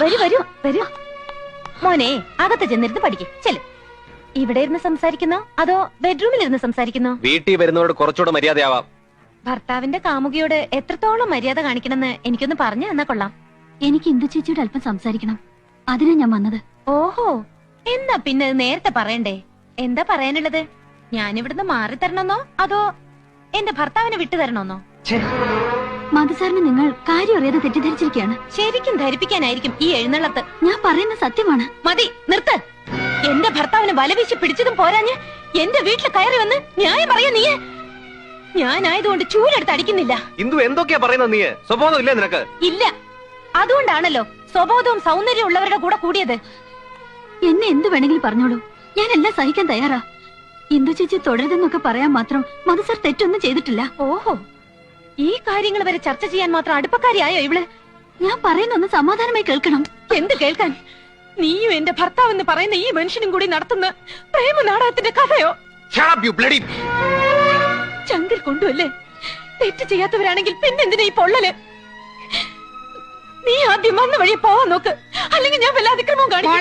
വരൂ വരൂ വരൂ. മോനെ അകത്ത് ചെന്നിരുന്ന് പഠിക്കും. ചെല്ലും. ഇവിടെ ഇരുന്ന് സംസാരിക്കുന്നോ അതോ ബെഡ്റൂമിൽ ഇരുന്ന് സംസാരിക്കുന്നോ? വീട്ടിൽ വരുന്നവരോട് കുറച്ചുകൂടെ മര്യാദയാവാം. ഭർത്താവിന്റെ കാമുകിയോട് എത്രത്തോളം മര്യാദ കാണിക്കണമെന്ന് എനിക്കൊന്ന് പറഞ്ഞു തന്നാ കൊള്ളാം. എനിക്ക് ഇന്ദു ചേച്ചിയോട് അല്പം സംസാരിക്കണം. അതിനാ ഞാൻ വന്നത്. ഓഹോ, എന്നാ പിന്നെ ഇത് നേരത്തെ പറയണ്ടേ? എന്താ പറയാനുള്ളത്? ഞാനിവിടുന്ന് മാറി തരണമെന്നോ അതോ എന്റെ ഭർത്താവിനെ വിട്ടു തരണമെന്നോ? മധുസാറിന് നിങ്ങൾ കാര്യം അറിയാതെ തെറ്റിദ്ധരിച്ചിരിക്കുകയാണ്. ശരിക്കും ധരിപ്പിക്കാനായിരിക്കും ഈ എഴുന്നള്ളത്ത്. ഞാൻ പറയുന്ന സത്യമാണ്. മതി, നിർത്ത്. എന്റെ ഭർത്താവിനെ വലവീശി പിടിച്ചതും പോരാഞ്ഞ് എന്റെ വീട്ടിൽ കയറി വന്ന് ന്യായം പറയാ നീ. ഞാനായതുകൊണ്ട് ചൂലെടുത്ത് അടിക്കുന്നില്ല. ഇന്ദു എന്തൊക്കെയാ പറയുന്നത്? നീ സ്വഭാവം ഇല്ലേ നിനക്ക്? ഇല്ല, അതുകൊണ്ടാണല്ലോ സ്വബോധവും സൗന്ദര്യവും ഉള്ളവരുടെ കൂടെ കൂടിയത്. എന്നെ എന്ത് വേണമെങ്കിലും പറഞ്ഞോളൂ, ഞാൻ എല്ലാം സഹിക്കാൻ തയ്യാറാ. ഇന്ദു ചേച്ചി തുടരുതെന്നൊക്കെ പറയാൻ മാത്രം മധുസാർ തെറ്റൊന്നും ചെയ്തിട്ടില്ല. ഓഹോ, ഈ കാര്യങ്ങൾ വരെ ചർച്ച ചെയ്യാൻ മാത്രം അടുപ്പക്കാരിയായോ ഇവള്? ഞാൻ പറയുന്നൊന്ന് സമാധാനമായി കേൾക്കണം. എന്ത് കേൾക്കാൻ? നീയും എന്റെ ഭർത്താവെന്ന് പറയുന്ന ഈ മനുഷ്യനും കൂടി നടത്തുന്ന പ്രേമ നാടകത്തിന്റെ കഥയോ? ചങ്കിൽ കൊണ്ടുവല്ലേ? തെറ്റ് ചെയ്യാത്തവരാണെങ്കിൽ പിന്നെന്തിനാ ഈ പൊള്ളല്? നീ ആദ്യം വന്ന വഴി പോവാൻ നോക്ക്, അല്ലെങ്കിൽ ഞാൻ വല്ല അതിക്രമവും കാണിക്കും.